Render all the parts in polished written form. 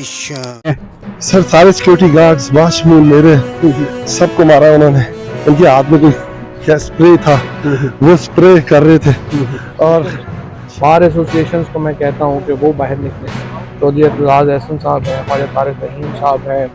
Sir सारे security guards watchman मेरे सबको मारा उन्होंने। उनके हाथ में कोई क्या स्प्रे था, वो स्प्रे कर रहे थे। और बार एसोसिएशन को मैं कहता हूँ कि वो बाहर निकले। चौधरी अब्दुल एहसन साहब है, ख्वाजा तारिक रहीम साहब है।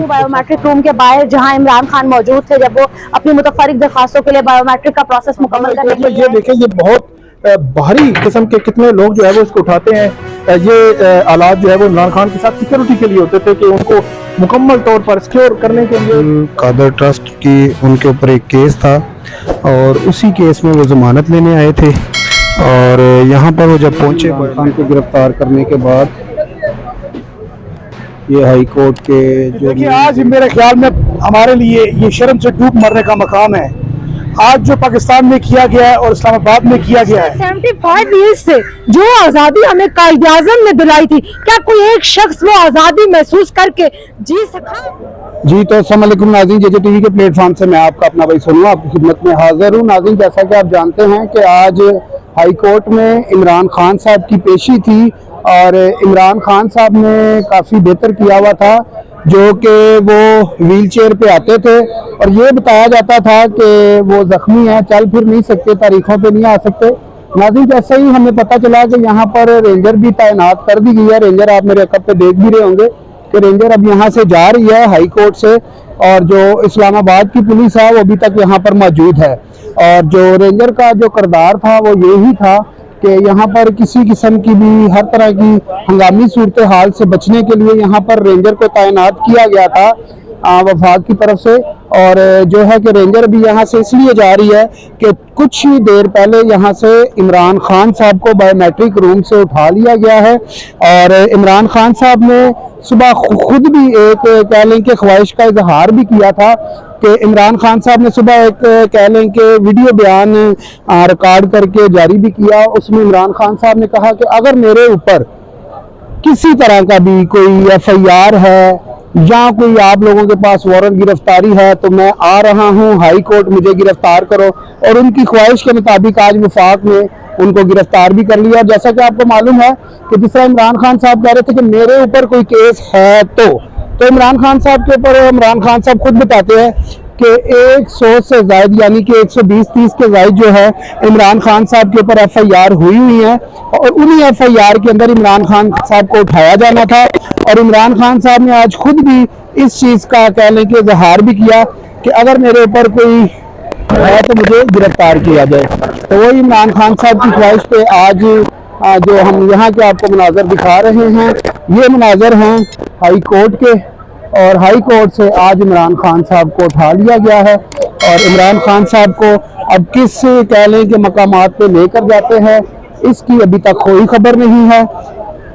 बायोमेट्रिक रूम के बाहर जहां इमरान खान मौजूद थे, जब वो अपनी मुतफरिक दरखास्तों के लिए बायोमेट्रिक का प्रोसेस मुकम्मल करने के लिए, ये देखें, ये बहुत भारी किस्म के कितने लोग जो है वो इसको उठाते हैं। ये आलात जो है वो इमरान खान के साथ सिक्योरिटी के लिए होते थे कि उनको मुकम्मल तौर पर सिक्योर करने के लिए। कादर ट्रस्ट की उनके ऊपर एक केस था और उसी केस में वो जमानत लेने आए थे। और यहाँ पर वो जब पहुंचे, इमरान खान को गिरफ्तार करने के बाद ये हाई कोर्ट के जो देखिए, आज मेरे ख्याल में हमारे लिए ये शर्म से डूब मरने का मकाम है। आज जो पाकिस्तान में किया गया है और इस्लामाबाद में किया गया है, 75 ईयर्स से जो आज़ादी हमें कायदे आज़म ने दिलाई थी, क्या कोई एक शख्स वो आज़ादी महसूस करके जी सका? जी तो अस्सलाम वालेकुम नाज़रीन, जेजे टीवी के प्लेटफॉर्म से मैं आपका अपना भाई सोनू आपकी खिदमत में हाजिर हूँ। नाज़रीन, जैसा कि आप जानते हैं कि आज हाई कोर्ट में इमरान खान साहब की पेशी थी और इमरान खान साहब ने काफ़ी बेहतर किया हुआ था, जो कि वो व्हील चेयर पे आते थे और ये बताया जाता था कि वो जख्मी हैं, चल फिर नहीं सकते, तारीखों पे नहीं आ सकते। नाज़रीन, जैसे ही हमें पता चला कि यहाँ पर रेंजर भी तैनात कर दी गई है, रेंजर आप मेरे अकब पे देख भी रहे होंगे कि रेंजर अब यहाँ से जा रही है हाई कोर्ट से, और जो इस्लामाबाद की पुलिस है वो अभी तक यहाँ पर मौजूद है। और जो रेंजर का जो किरदार था वो यही था कि यहाँ पर किसी किस्म की भी हर तरह की हंगामी सूरत हाल से बचने के लिए यहाँ पर रेंजर को तैनात किया गया था वफाक की तरफ से। और जो है कि रेंजर भी यहाँ से इसलिए जा रही है कि कुछ ही देर पहले यहाँ से इमरान खान साहब को बायोमेट्रिक रूम से उठा लिया गया है। और इमरान खान साहब ने सुबह खुद भी एक कह लें कि ख्वाहिश का इजहार भी किया था कि इमरान खान साहब ने सुबह एक कह लें कि वीडियो बयान रिकॉर्ड करके जारी भी किया। उसमें इमरान खान साहब ने कहा कि अगर मेरे ऊपर किसी तरह का भी कोई FIR है या कोई आप लोगों के पास वारंट गिरफ्तारी है तो मैं आ रहा हूं, हाई कोर्ट मुझे गिरफ्तार करो। और उनकी ख्वाहिश के मुताबिक आज वफाक ने उनको गिरफ्तार भी कर लिया। जैसा कि आपको मालूम है कि जिस तरह इमरान खान साहब कह रहे थे कि मेरे ऊपर कोई केस है तो इमरान खान साहब के ऊपर इमरान खान साहब खुद बताते हैं कि 100 से ज्यादा यानी कि 120-130 के ज्यादा जो है इमरान खान साहब के ऊपर FIR हुई है और उन्हीं FIR के अंदर इमरान खान साहब को उठाया जाना था। और इमरान खान साहब ने आज खुद भी इस चीज़ का कह लें कि इजहार भी किया कि अगर मेरे ऊपर कोई है तो मुझे गिरफ्तार किया जाए। तो वही इमरान खान साहब की ख्वाहिश पे आज जो हम यहाँ के आपको मुनाजर दिखा रहे हैं, ये मुनाजर हैं हाई कोर्ट के। और हाई कोर्ट से आज इमरान खान साहब को उठा लिया गया है और इमरान खान साहब को अब किस कह लें कि मकामात पे लेकर जाते हैं इसकी अभी तक कोई खबर नहीं है।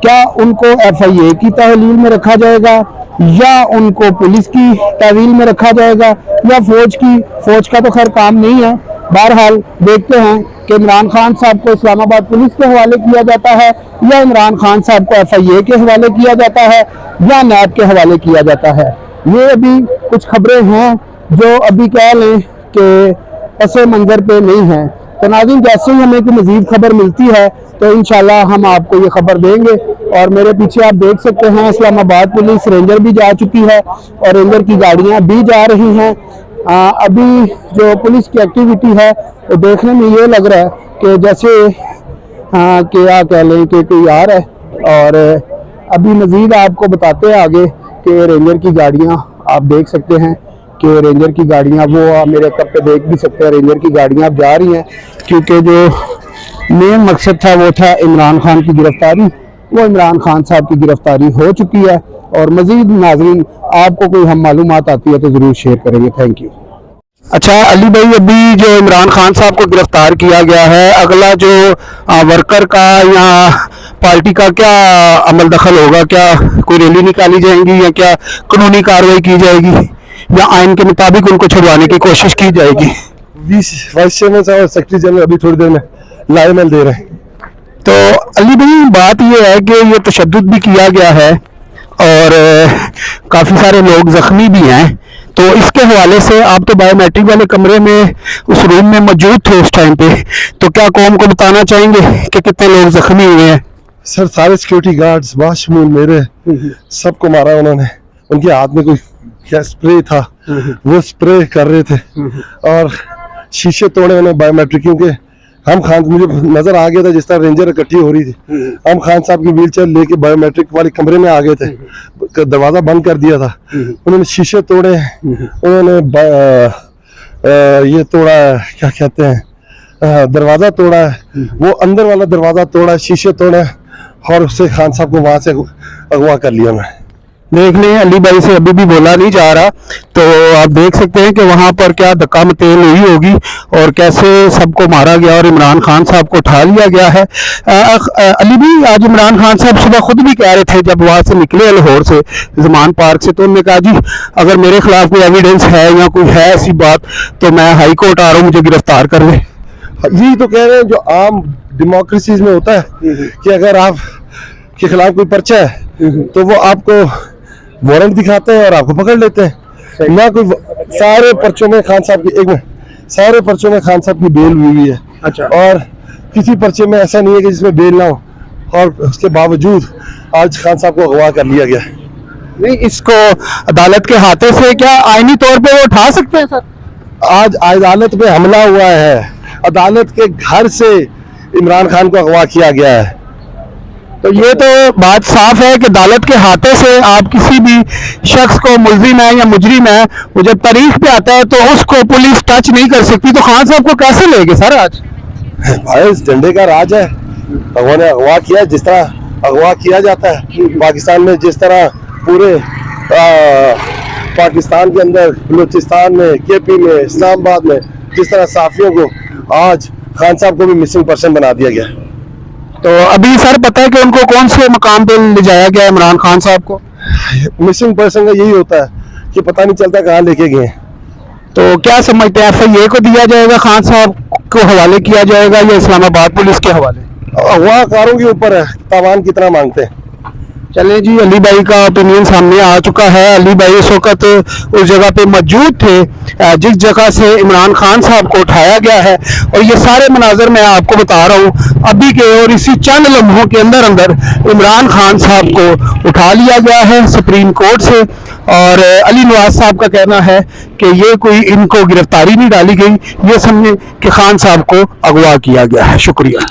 क्या उनको FIA की तहवील में रखा जाएगा या उनको पुलिस की तहवील में रखा जाएगा या फौज का तो खैर काम नहीं है। बहरहाल देखते हैं कि इमरान खान साहब को इस्लामाबाद पुलिस के हवाले किया जाता है या इमरान खान साहब को FIA के हवाले किया जाता है या नैब के हवाले किया जाता है। ये अभी कुछ खबरें हैं जो अभी कह लें कि पसे मंजर पे नहीं है। तो नाज़रीन, जैसे ही हमें कोई मज़ीद खबर मिलती है तो इंशाल्लाह हम आपको ये खबर देंगे। और मेरे पीछे आप देख सकते हैं इस्लामाबाद पुलिस रेंजर भी जा चुकी है और रेंजर की गाड़ियां भी जा रही हैं। अभी जो पुलिस की एक्टिविटी है वो देखने में ये लग रहा है कि जैसे क्या कह लें कि कोई आ रहा है। और अभी मज़ीद आपको बताते हैं आगे कि रेंजर की गाड़ियां आप देख सकते हैं कि रेंजर की गाड़ियां वो मेरे कब पे देख भी सकते हैं, रेंजर की गाड़ियां अब जा रही हैं क्योंकि जो मेन मकसद था वो था इमरान खान की गिरफ्तारी, वो इमरान खान साहब की गिरफ्तारी हो चुकी है। और मज़ीद नाज़रीन आपको कोई हम मालूमात आती है तो ज़रूर शेयर करेंगे। Thank you. अच्छा अली भाई, अभी जो इमरान खान साहब को गिरफ्तार किया गया है, अगला जो वर्कर का या पार्टी का क्या अमल दखल होगा? क्या कोई रैली निकाली जाएगी या क्या कानूनी कार्रवाई की जाएगी या आइन के मुताबिक उनको छुड़वाने की कोशिश की जाएगी? वाइस चेयरमैन साहब और सेक्रेटरी जनरल अभी थोड़ी देर में लाइमल दे रहे हैं। तो अली भाई, बात यह है कि ये तशद्दुद भी किया गया है और काफ़ी सारे लोग ज़ख्मी भी हैं। तो इसके हवाले से आप तो बायोमेट्रिक वाले कमरे में उस रूम में मौजूद थे उस टाइम पे, तो क्या कौम को बताना चाहेंगे कि कितने लोग ज़ख्मी हुए हैं? सर सारे सिक्योरिटी गार्ड्स बाशमूल मेरे सबको मारा उन्होंने। उनके हाथ में कोई क्या स्प्रे था, वो स्प्रे कर रहे थे और शीशे तोड़े उन्हें बायोमेट्रिक के। हम खान, मुझे नजर आ गया था जिस तरह रेंजर इकट्ठी हो रही थी। हम खान साहब की व्हील चेयर लेके बायोमेट्रिक वाले कमरे में आ गए थे, दरवाजा बंद कर दिया था। उन्होंने शीशे तोड़े, उन्होंने ये तोड़ा, क्या कहते हैं, दरवाजा तोड़ा है, वो अंदर वाला दरवाजा तोड़ा, शीशे तोड़े और उससे खान साहब को वहां से अगवा कर लिया। मैं देख लें, अली भाई से अभी भी बोला नहीं जा रहा, तो आप देख सकते हैं कि वहां पर क्या धक्का मतेल हुई होगी और कैसे सबको मारा गया और इमरान खान साहब को उठा लिया गया है। अली भाई, आज इमरान खान साहब सुबह खुद भी कह रहे थे जब वहां से निकले लाहौर से, जमान पार्क से, तो उन्होंने कहा जी अगर मेरे खिलाफ कोई एविडेंस है या कोई है ऐसी बात तो मैं हाई कोर्ट आ रहा हूँ, मुझे गिरफ्तार कर ले। यही तो कह रहे हैं जो आम डेमोक्रेसीज में होता है कि अगर आप के खिलाफ कोई पर्चा है तो वो आपको वारंट दिखाते हैं और आपको पकड़ लेते हैं। ना कोई सारे पर्चों में खान साहब की, एक मिनट, सारे पर्चों में खान साहब की बेल हुई है। अच्छा। और किसी पर्चे में ऐसा नहीं है कि जिसमें बेल ना हो, और उसके बावजूद आज खान साहब को अगवा कर लिया गया। नहीं, इसको अदालत के हाथे से क्या आईनी तौर पे वो उठा सकते हैं सर? आज अदालत में हमला हुआ है, अदालत के घर से इमरान खान को अगवा किया गया है। तो ये तो बात साफ है कि अदालत के हाथे से आप किसी भी शख्स को मुलजिम है या मुजरिम है, वो जब तारीख पे आता है तो उसको पुलिस टच नहीं कर सकती। तो खान साहब को कैसे लेंगे सर आज? भाई इस डंडे का राज है, उन्होंने अगवा किया जिस तरह अगवा किया जाता है पाकिस्तान में, जिस तरह पूरे पाकिस्तान के अंदर, बलूचिस्तान में, केपी में, इस्लामाबाद में, जिस तरह साफियों को आज खान साहब को भी मिसिंग पर्सन बना दिया गया। तो अभी सर पता है कि उनको कौन से मकाम पे ले जाया गया इमरान खान साहब को? मिसिंग पर्सन का यही होता है कि पता नहीं चलता कहाँ लेके गए। तो क्या समझते हैं, FIA को दिया जाएगा, खान साहब को हवाले किया जाएगा या इस्लामाबाद पुलिस के हवाले? अगवा कारों के ऊपर है तावान कितना मांगते हैं। चले जी, अली भाई का ओपिनियन सामने आ चुका है। अली भाई इस वक्त उस जगह पे मौजूद थे जिस जगह से इमरान खान साहब को उठाया गया है, और ये सारे मनाजर मैं आपको बता रहा हूँ अभी के, और इसी चंद लम्हों के अंदर अंदर इमरान खान साहब को उठा लिया गया है सुप्रीम कोर्ट से। और अली नवाज साहब का कहना है कि ये कोई इनको गिरफ्तारी नहीं डाली गई, ये समझे कि खान साहब को अगवा किया गया है। शुक्रिया।